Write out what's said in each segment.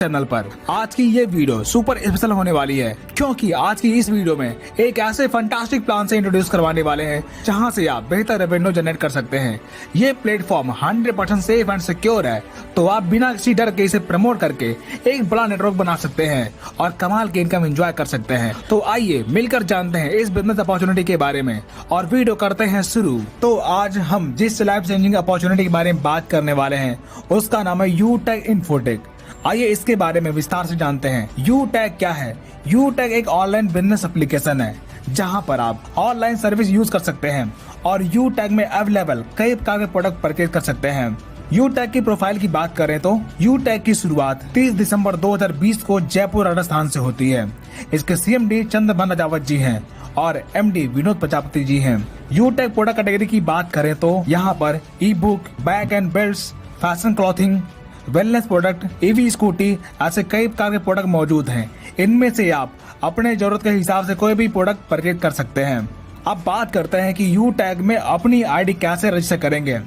Channel पर। आज की ये वीडियो सुपर स्पेशल होने वाली है क्योंकि आज की इस वीडियो में एक ऐसे फंटास्टिक प्लान से इंट्रोड्यूस करवाने वाले हैं जहां से आप बेहतर रेवेन्यू जनरेट कर सकते हैं। ये प्लेटफॉर्म 100% सेफ एंड सिक्योर है, तो आप बिना किसी डर के इसे प्रमोट करके एक बड़ा नेटवर्क बना सकते हैं और कमाल की इनकम एंजॉय कर सकते हैं। तो आइए मिलकर जानते हैं इस बिजनेस अपॉर्चुनिटी के बारे में और वीडियो करते हैं शुरू। तो आज हम जिस लाइफ चेंजिंग अपॉर्चुनिटी के बारे में बात करने वाले हैं उसका नाम है यूटेक इन्फोटेक। आइए इसके बारे में विस्तार से जानते हैं। यूटेक क्या है? यूटेक एक ऑनलाइन बिजनेस एप्लीकेशन है जहां पर आप ऑनलाइन सर्विस यूज कर सकते हैं और यूटेक में अवेलेबल कई प्रकार के प्रोडक्ट परचेज कर सकते हैं। यूटेक की प्रोफाइल की बात करें तो यूटेक की शुरुआत 30 दिसंबर 2020 को जयपुर राजस्थान से होती है। इसके सीएमडी चंद्रभान राजावत जी हैं और एमडी विनोद प्रजापति जी हैं। यूटेक प्रोडक्ट कैटेगरी की बात करें तो यहाँ पर ई book, bag and belts, fashion clothing, wellness product, EV scooty, ऐसे कई प्रकार के प्रोडक्ट मौजूद हैं। इनमें से आप अपने जरूरत के हिसाब से कोई भी प्रोडक्ट परचेज कर सकते हैं। अब बात करते हैं कि यूटेक में अपनी आईडी कैसे रजिस्टर करेंगे।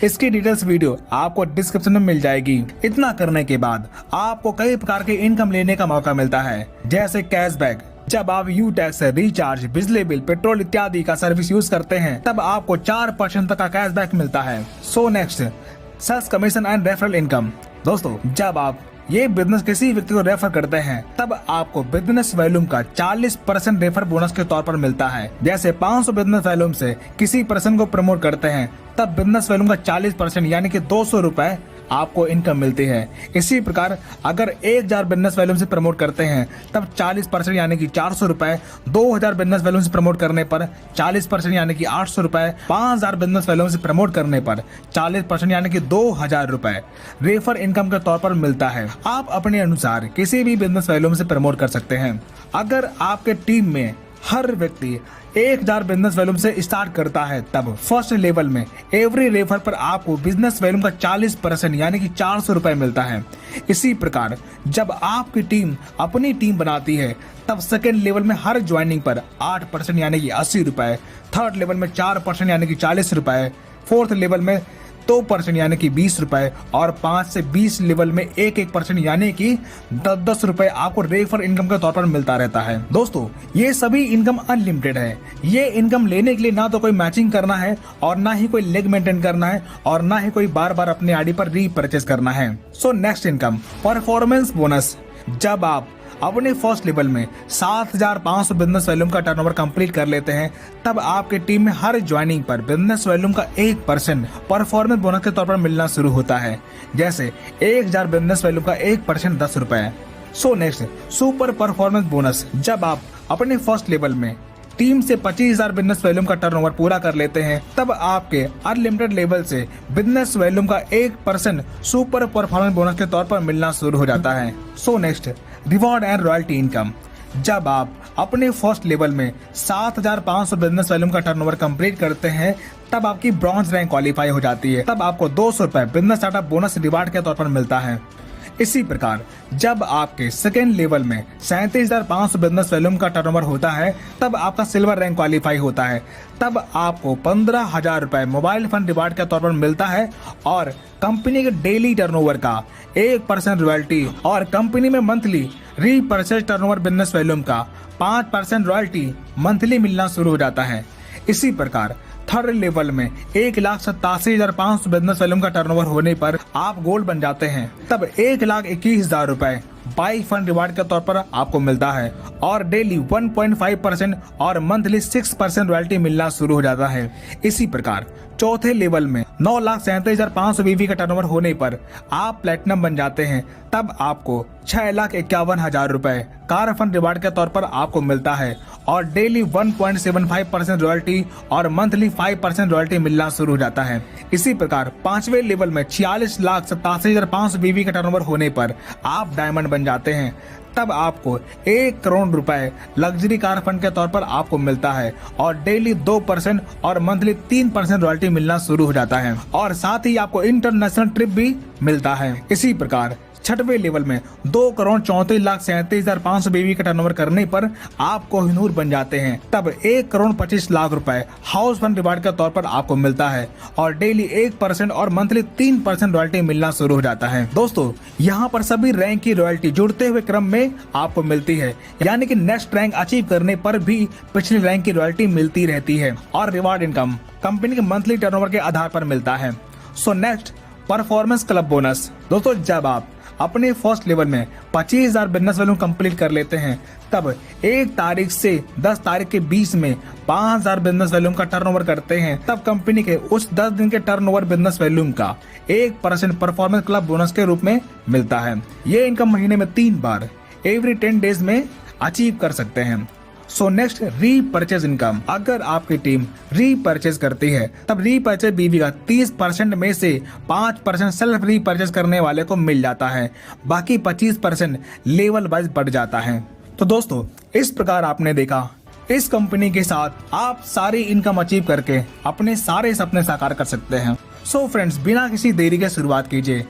इसकी डिटेल्स वीडियो आपको डिस्क्रिप्शन में मिल जाएगी। इतना करने के बाद आपको कई प्रकार के इनकम लेने का मौका मिलता है, जैसे कैशबैक। जब आप यूटेक से रिचार्ज, बिजली बिल, पेट्रोल इत्यादि का सर्विस यूज करते हैं तब आपको 4% तक का कैशबैक मिलता है। So next, sales commission and referral income. दोस्तों, जब आप ये बिजनेस किसी व्यक्ति को रेफर करते हैं तब आपको बिजनेस वॉल्यूम का 40% रेफर बोनस के तौर पर मिलता है। जैसे 500 बिजनेस वॉल्यूम से किसी पर्सन को प्रमोट करते हैं तब बिजनेस वॉल्यूम का 40% यानी कि 200 रुपए आपको इनकम मिलती है। इसी प्रकार अगर 1000 बिजनेस वॉल्यूम से प्रमोट करते हैं तब 40% यानी कि 400 रुपए, 2000 बिजनेस वॉल्यूम से प्रमोट करने पर 40% यानी कि 800 रुपए, 5000 बिजनेस वॉल्यूम से प्रमोट करने पर 40% यानी कि 2000 रुपए रेफर इनकम के तौर पर मिलता है। आप अपने अनुसार किसी भी बिजनेस वॉल्यूम से प्रमोट कर सकते हैं। अगर आपके टीम में हर व्यक्ति 1000 बिजनेस वॉल्यूम से स्टार्ट करता है तब फर्स्ट लेवल में एवरी रेफर पर आपको बिजनेस वॉल्यूम का 40% यानी कि 400 रुपए मिलता है। इसी प्रकार जब आपकी टीम अपनी टीम बनाती है तब सेकेंड लेवल में हर ज्वाइनिंग पर 8% यानी कि 80 रुपए, थर्ड लेवल में 4% यानी कि 40 रुपए, फोर्थ लेवल में 2% यानी कि 20 रुपए और 5 से 20 लेवल में 1% यानी कि 10 रुपए आपको रेफर इनकम के तौर पर मिलता रहता है। दोस्तों, ये सभी इनकम अनलिमिटेड है। ये इनकम लेने के लिए ना तो कोई मैचिंग करना है और ना ही कोई लेग मेंटेन करना है और ना ही कोई बार बार अपनी आईडी पर रीपरचेज करना है। So next income, performance bonus. जब आप अपने फर्स्ट लेवल में 7500 बिजनेस वॉल्यूम का टर्नओवर कंप्लीट कर लेते हैं तब आपके टीम में हर ज्वाइनिंग पर बिजनेस वॉल्यूम का 1% परफॉर्मेंस बोनस के तौर पर मिलना शुरू होता है। जैसे 1000 बिजनेस वॉल्यूम का 1% 10 रुपए। So next, super performance bonus. जब आप अपने फर्स्ट लेवल में टीम से 25,000 बिजनेस वॉल्यूम का टर्नओवर पूरा कर लेते हैं तब आपके अनलिमिटेड लेवल से बिजनेस वॉल्यूम का 1% सुपर परफॉर्मेंस बोनस के तौर पर मिलना शुरू हो जाता है। So next, reward and royalty income. जब आप अपने फर्स्ट लेवल में 7500 बिजनेस वॉल्यूम का टर्नओवर कंप्लीट करते हैं तब आपकी ब्रॉन्ज रैंक क्वालिफाई हो जाती है। तब आपको 200 रुपए बिजनेस स्टार्टअप बोनस रिवार्ड के तौर पर मिलता है। इसी प्रकार जब आपके सेकेंड लेवल में 37,500 बिजनेस वॉल्यूम का टर्नओवर होता है तब आपका सिल्वर रैंक क्वालिफाई होता है। तब आपको 15,000 रुपए मोबाइल फंड रिवार्ड के तौर पर मिलता है और कंपनी के डेली टर्नओवर का 1% रॉयल्टी और कंपनी में monthly repurchase turnover business volume का 5% रॉयल्टी मंथली मिलना शुरू हो जाता है। इसी प्रकार थर्ड लेवल में 1,87,500 बिजनेस वॉल्यूम का टर्नओवर होने पर आप गोल्ड बन जाते हैं। तब 1,21,000 रुपए बाई फंड रिवार्ड के तौर पर आपको मिलता है और डेली 1.5% और मंथली 6% रॉयल्टी मिलना शुरू हो जाता है। इसी प्रकार चौथे लेवल में 9,37,500 बीवी का टर्नओवर होने पर आप प्लेटिनम बन जाते हैं। तब आपको 6,51,000 रुपए कार फंड रिवार्ड के तौर पर आपको मिलता है और डेली 1.75% रॉयल्टी और मंथली 5% रॉयल्टी मिलना शुरू हो जाता है। इसी प्रकार पांचवें लेवल में 46,87,500 बीवी का टर्नओवर होने पर आप डायमंड बन जाते हैं। तब आपको 1 करोड़ रुपए लग्जरी कार फंड के तौर पर आपको मिलता है और डेली 2% और मंथली 3% रॉयल्टी मिलना शुरू हो जाता है और साथ ही आपको इंटरनेशनल ट्रिप भी मिलता है। इसी प्रकार छठवें लेवल में 2,34,37,500 BB का टर्नओवर करने पर आप कोहिनूर बन जाते हैं। तब 1,25,00,000 रुपए हाउस फंड रिवार्ड के तौर पर आपको मिलता है और डेली 1% और मंथली 3% रॉयल्टी मिलना शुरू हो जाता है। दोस्तों यहाँ पर सभी रैंक की रॉयल्टी जुड़ते हुए क्रम में आपको मिलती है, यानी कि नेक्स्ट रैंक अचीव करने पर भी पिछली रैंक की रॉयल्टी मिलती रहती है और रिवार्ड इनकम कंपनी के मंथली टर्नओवर के आधार पर मिलता है। So next, performance club bonus. दोस्तों जब आप अपने फर्स्ट लेवल में 25,000 बिजनेस वैल्यू कंप्लीट कर लेते हैं, तब 1 तारीख से 10 तारीख के बीच में 5,000 बिजनेस वैल्यू का टर्नओवर करते हैं, तब कंपनी के उस 10 दिन के टर्नओवर बिजनेस वैल्यू का 1% परफॉर्मेंस क्लब बोनस के रूप में मिलता है। ये इनकम महीने में 3 बार एवरी 10 डेज में अचीव कर सकते हैं। So next, repurchase income. अगर आपकी टीम रीपरचेज करती है, तब रीपरचेज बीवी का 30% में से 5% सेल्फ रीपरचेज करने वाले को मिल जाता है, बाकी 25% लेवल वाइज बढ़ जाता है। तो दोस्तों इस प्रकार आपने देखा, इस कंपनी के साथ आप सारी इनकम अचीव करके अपने सारे सपने साकार कर सकते हैं। सो फ्रेंड्स, बिना किसी देरी के शुरुआत कीजिए।